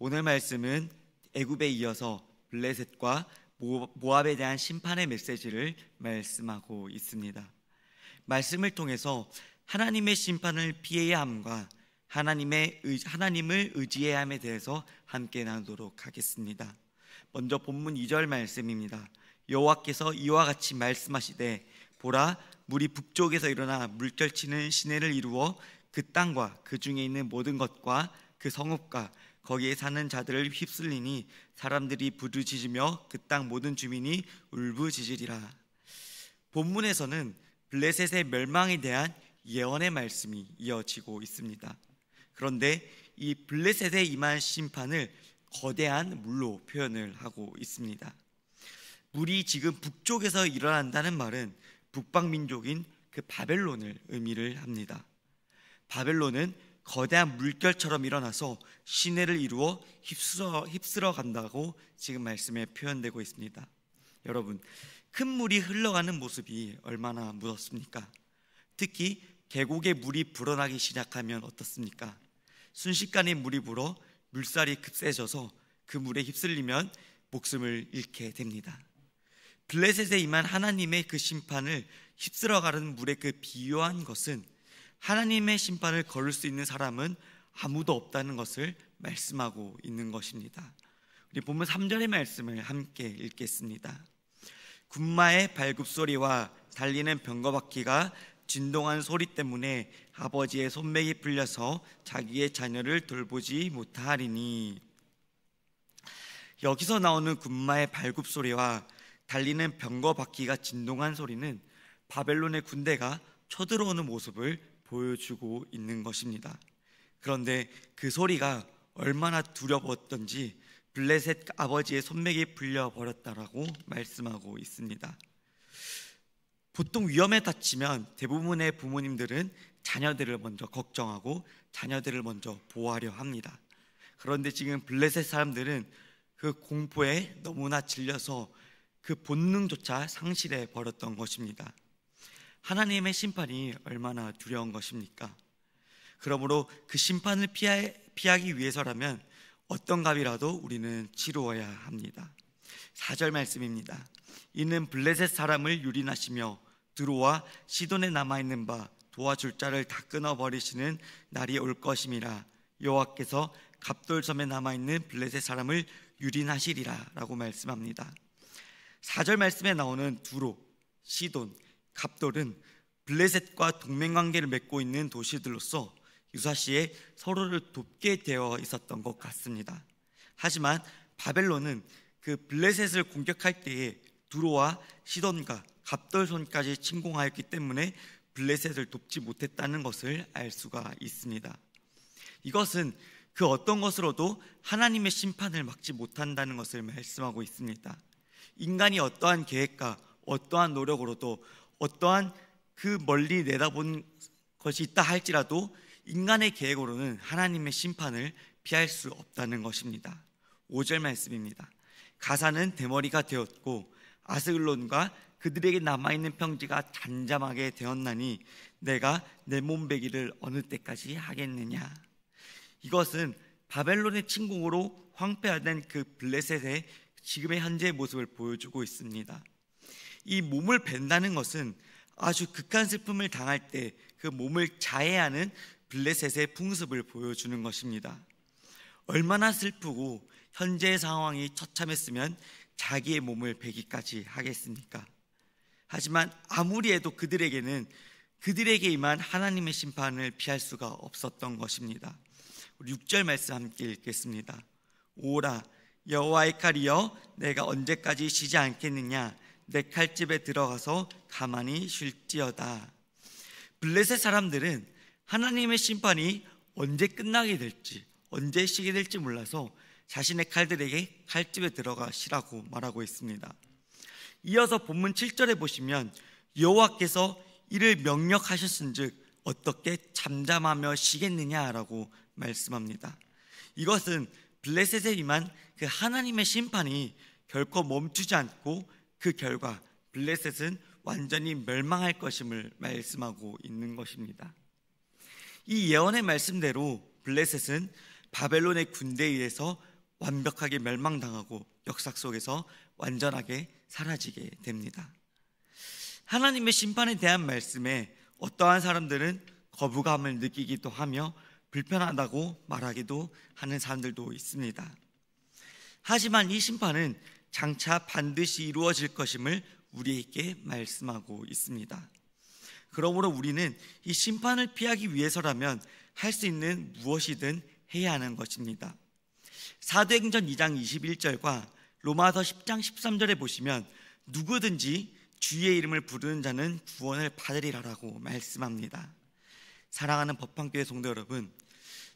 오늘 말씀은 애굽에 이어서 블레셋과 모압에 대한 심판의 메시지를 말씀하고 있습니다. 말씀을 통해서 하나님의 심판을 피해야 함과 하나님을 의지해야 함에 대해서 함께 나누도록 하겠습니다. 먼저 본문 2절 말씀입니다. 여호와께서 이와 같이 말씀하시되 보라, 물이 북쪽에서 일어나 물결치는 시내를 이루어 그 땅과 그 중에 있는 모든 것과 그 성읍과 거기에 사는 자들을 휩쓸리니 사람들이 부르짖으며 그 땅 모든 주민이 울부짖으리라. 본문에서는 블레셋의 멸망에 대한 예언의 말씀이 이어지고 있습니다. 그런데 이 블레셋에 임한 심판을 거대한 물로 표현을 하고 있습니다. 물이 지금 북쪽에서 일어난다는 말은 북방 민족인 그 바벨론을 의미를 합니다. 바벨론은 거대한 물결처럼 일어나서 시내를 이루어 휩쓸어 간다고 지금 말씀에 표현되고 있습니다. 여러분, 큰 물이 흘러가는 모습이 얼마나 무섭습니까? 특히 계곡에 물이 불어나기 시작하면 어떻습니까? 순식간에 물이 불어 물살이 급세져서 그 물에 휩쓸리면 목숨을 잃게 됩니다. 블레셋에 임한 하나님의 그 심판을 휩쓸어가는 물의 그 비유한 것은 하나님의 심판을 걸을 수 있는 사람은 아무도 없다는 것을 말씀하고 있는 것입니다. 우리 본문 3절의 말씀을 함께 읽겠습니다. 군마의 발굽소리와 달리는 병거바퀴가 진동한 소리 때문에 아버지의 손맥이 풀려서 자기의 자녀를 돌보지 못하리니. 여기서 나오는 군마의 발굽소리와 달리는 병거바퀴가 진동한 소리는 바벨론의 군대가 쳐들어오는 모습을 보여주고 있는 것입니다. 그런데 그 소리가 얼마나 두려웠던지 블레셋 아버지의 손맥이 풀려버렸다라고 말씀하고 있습니다. 보통 위험에 다치면 대부분의 부모님들은 자녀들을 먼저 걱정하고 자녀들을 먼저 보호하려 합니다. 그런데 지금 블레셋 사람들은 그 공포에 너무나 질려서 그 본능조차 상실해 버렸던 것입니다. 하나님의 심판이 얼마나 두려운 것입니까? 그러므로 그 심판을 피하기 위해서라면 어떤 값이라도 우리는 치루어야 합니다. 4절 말씀입니다. 이는 블레셋 사람을 유린하시며 두로와 시돈에 남아있는 바 도와줄 자를 다 끊어버리시는 날이 올 것임이라. 여호와께서 갑돌섬에 남아있는 블레셋 사람을 유린하시리라 라고 말씀합니다. 4절 말씀에 나오는 두로, 시돈, 갑돌은 블레셋과 동맹관계를 맺고 있는 도시들로서 유사시에 서로를 돕게 되어 있었던 것 같습니다. 하지만 바벨론은 그 블레셋을 공격할 때에 두로와 시돈과 갑돌손까지 침공하였기 때문에 블레셋을 돕지 못했다는 것을 알 수가 있습니다. 이것은 그 어떤 것으로도 하나님의 심판을 막지 못한다는 것을 말씀하고 있습니다. 인간이 어떠한 계획과 어떠한 노력으로도 어떠한 그 멀리 내다본 것이 있다 할지라도 인간의 계획으로는 하나님의 심판을 피할 수 없다는 것입니다. 5절 말씀입니다. 가사는 대머리가 되었고 아스글론과 그들에게 남아있는 평지가 잠잠하게 되었나니 내가 내 몸베기를 어느 때까지 하겠느냐. 이것은 바벨론의 침공으로 황폐화된 그 블레셋의 지금의 현재의 모습을 보여주고 있습니다. 이 몸을 벤다는 것은 아주 극한 슬픔을 당할 때 그 몸을 자해하는 블레셋의 풍습을 보여주는 것입니다. 얼마나 슬프고 현재의 상황이 처참했으면 자기의 몸을 베기까지 하겠습니까? 하지만 아무리 해도 그들에게는 그들에게 임한 하나님의 심판을 피할 수가 없었던 것입니다. 6절 말씀 함께 읽겠습니다. 오라, 여호와의 칼이여, 내가 언제까지 쉬지 않겠느냐. 내 칼집에 들어가서 가만히 쉴지어다. 블레셋 사람들은 하나님의 심판이 언제 끝나게 될지, 언제 쉬게 될지 몰라서 자신의 칼들에게 칼집에 들어가 쉬라고 말하고 있습니다. 이어서 본문 7절에 보시면 여호와께서 이를 명령하셨은즉 어떻게 잠잠하며 쉬겠느냐라고 말씀합니다. 이것은 블레셋에 임한 그 하나님의 심판이 결코 멈추지 않고 그 결과 블레셋은 완전히 멸망할 것임을 말씀하고 있는 것입니다. 이 예언의 말씀대로 블레셋은 바벨론의 군대에 의해서 완벽하게 멸망당하고 역사 속에서 완전하게 사라지게 됩니다. 하나님의 심판에 대한 말씀에 어떠한 사람들은 거부감을 느끼기도 하며 불편하다고 말하기도 하는 사람들도 있습니다. 하지만 이 심판은 장차 반드시 이루어질 것임을 우리에게 말씀하고 있습니다. 그러므로 우리는 이 심판을 피하기 위해서라면 할 수 있는 무엇이든 해야 하는 것입니다. 사도행전 2장 21절과 로마서 10장 13절에 보시면 누구든지 주의 이름을 부르는 자는 구원을 받으리라라고 말씀합니다. 사랑하는 법황교회 성도 여러분,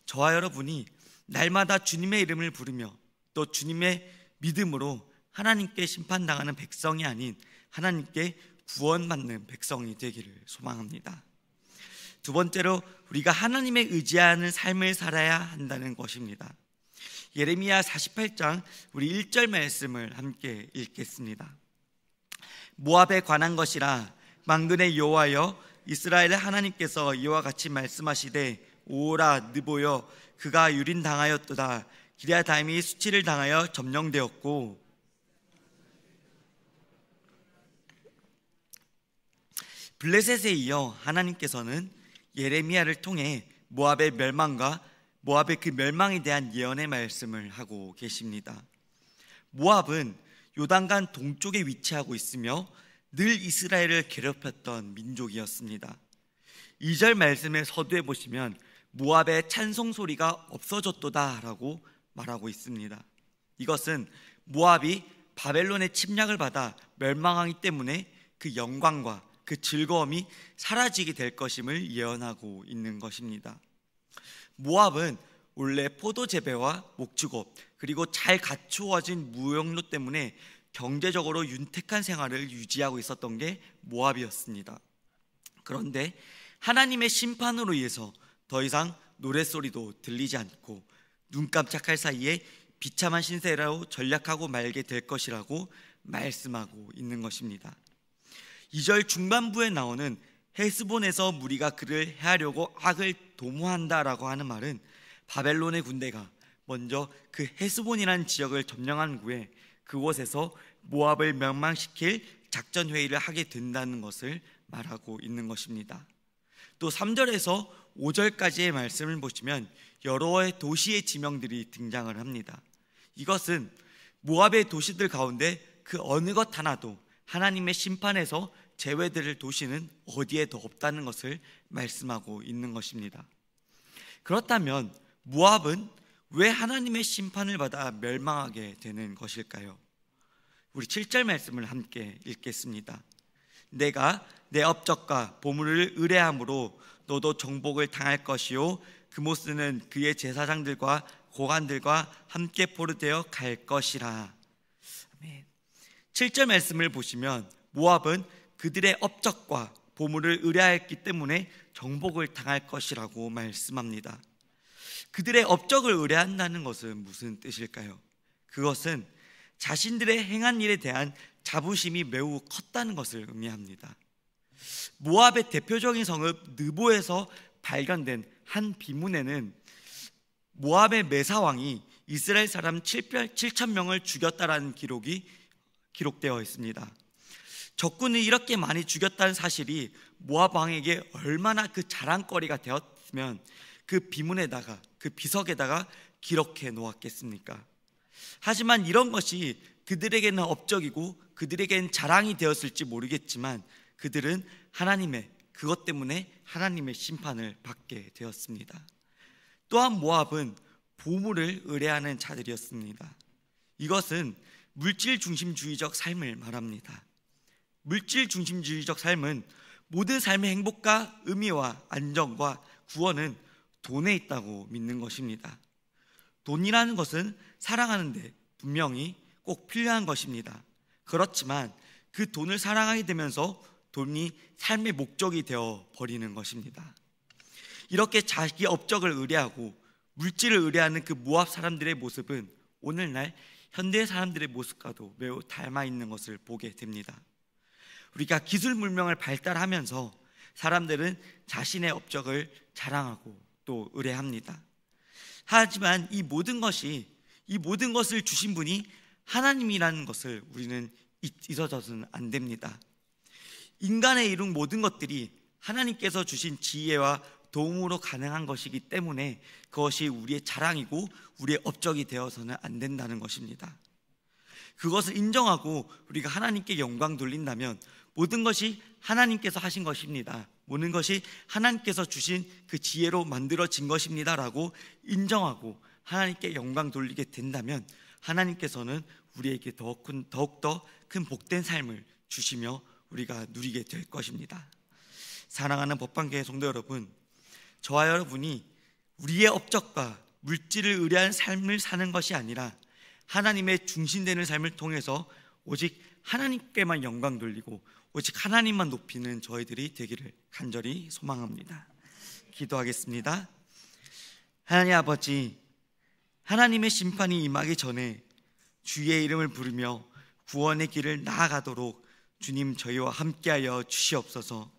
저와 여러분이 날마다 주님의 이름을 부르며 또 주님의 믿음으로 하나님께 심판당하는 백성이 아닌 하나님께 구원받는 백성이 되기를 소망합니다. 두 번째로 우리가 하나님에 의지하는 삶을 살아야 한다는 것입니다. 예레미야 48장 우리 1절 말씀을 함께 읽겠습니다. 모압에 관한 것이라 만군의 여호와여 이스라엘의 하나님께서 이와 같이 말씀하시되 오라 느보여 그가 유린당하였도다. 기럇다임이 수치를 당하여 점령되었고 블레셋에 이어 하나님께서는 예레미야를 통해 모압의 멸망과 모압의 그 멸망에 대한 예언의 말씀을 하고 계십니다. 모압은 요단강 동쪽에 위치하고 있으며 늘 이스라엘을 괴롭혔던 민족이었습니다. 2절 말씀의 서두에 보시면 모압의 찬송 소리가 없어졌도다 라고 말하고 있습니다. 이것은 모압이 바벨론의 침략을 받아 멸망하기 때문에 그 영광과 그 즐거움이 사라지게 될 것임을 예언하고 있는 것입니다. 모압은 원래 포도 재배와 목축업 그리고 잘 갖추어진 무역로 때문에 경제적으로 윤택한 생활을 유지하고 있었던 게 모압이었습니다. 그런데 하나님의 심판으로 인해서 더 이상 노랫소리도 들리지 않고 눈 깜짝할 사이에 비참한 신세로 전락하고 말게 될 것이라고 말씀하고 있는 것입니다. 2절 중반부에 나오는 헤스본에서 무리가 그를 해하려고 악을 도모한다라고 하는 말은 바벨론의 군대가 먼저 그 헤스본이라는 지역을 점령한 후에 그곳에서 모압을 멸망시킬 작전 회의를 하게 된다는 것을 말하고 있는 것입니다. 또 3절에서 5절까지의 말씀을 보시면 여러 도시의 지명들이 등장을 합니다. 이것은 모압의 도시들 가운데 그 어느 것 하나도 하나님의 심판에서 제외될 도시는 어디에도 없다는 것을 말씀하고 있는 것입니다. 그렇다면 모압은 왜 하나님의 심판을 받아 멸망하게 되는 것일까요? 우리 7절 말씀을 함께 읽겠습니다. 내가 내 업적과 보물을 의뢰함으로 너도 정복을 당할 것이요 그모스는 그의 제사장들과 고관들과 함께 포로되어 갈 것이라. 아멘. 7절 말씀을 보시면 모압은 그들의 업적과 보물을 의뢰하였기 때문에 정복을 당할 것이라고 말씀합니다. 그들의 업적을 의뢰한다는 것은 무슨 뜻일까요? 그것은 자신들의 행한 일에 대한 자부심이 매우 컸다는 것을 의미합니다. 모압의 대표적인 성읍 느보에서 발견된 한 비문에는 모압의 메사왕이 이스라엘 사람 7,000명을 죽였다라는 기록이 기록되어 있습니다. 적군이 이렇게 많이 죽였다는 사실이 모압 왕에게 얼마나 그 자랑거리가 되었으면 그 비문에다가 그 비석에다가 기록해 놓았겠습니까? 하지만 이런 것이 그들에게는 업적이고 그들에게는 자랑이 되었을지 모르겠지만 그들은 그것 때문에 하나님의 심판을 받게 되었습니다. 또한 모압은 보물을 의뢰하는 자들이었습니다. 이것은 물질 중심주의적 삶을 말합니다. 물질 중심주의적 삶은 모든 삶의 행복과 의미와 안정과 구원은 돈에 있다고 믿는 것입니다. 돈이라는 것은 살아가는데 분명히 꼭 필요한 것입니다. 그렇지만 그 돈을 사랑하게 되면서 돈이 삶의 목적이 되어 버리는 것입니다. 이렇게 자기 업적을 의뢰하고 물질을 의뢰하는 그 모압 사람들의 모습은 오늘날 현대 사람들의 모습과도 매우 닮아 있는 것을 보게 됩니다. 우리가 기술 문명을 발달하면서 사람들은 자신의 업적을 자랑하고 또 의뢰합니다. 하지만 이 모든 것이 이 모든 것을 주신 분이 하나님이라는 것을 우리는 잊어서는 안 됩니다. 인간의 이룬 모든 것들이 하나님께서 주신 지혜와 도움으로 가능한 것이기 때문에 그것이 우리의 자랑이고 우리의 업적이 되어서는 안 된다는 것입니다. 그것을 인정하고 우리가 하나님께 영광 돌린다면 모든 것이 하나님께서 하신 것입니다. 모든 것이 하나님께서 주신 그 지혜로 만들어진 것입니다 라고 인정하고 하나님께 영광 돌리게 된다면 하나님께서는 우리에게 더욱더 큰 복된 삶을 주시며 우리가 누리게 될 것입니다. 사랑하는 법방교회 성도 여러분, 저와 여러분이 우리의 업적과 물질을 의뢰한 삶을 사는 것이 아니라 하나님의 중심되는 삶을 통해서 오직 하나님께만 영광 돌리고 오직 하나님만 높이는 저희들이 되기를 간절히 소망합니다. 기도하겠습니다. 하나님 아버지, 하나님의 심판이 임하기 전에 주의 이름을 부르며 구원의 길을 나아가도록 주님 저희와 함께하여 주시옵소서.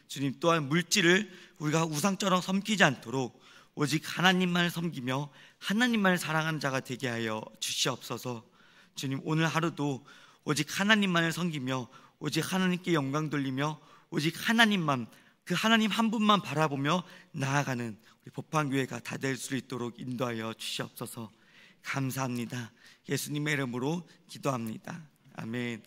주님 또한 물질을 우리가 우상처럼 섬기지 않도록 오직 하나님만을 섬기며 하나님만을 사랑하는 자가 되게 하여 주시옵소서. 주님 오늘 하루도 오직 하나님만을 섬기며 오직 하나님께 영광 돌리며 오직 하나님만, 그 하나님 한 분만 바라보며 나아가는 우리 법방교회가 다 될 수 있도록 인도하여 주시옵소서. 감사합니다. 예수님의 이름으로 기도합니다. 아멘.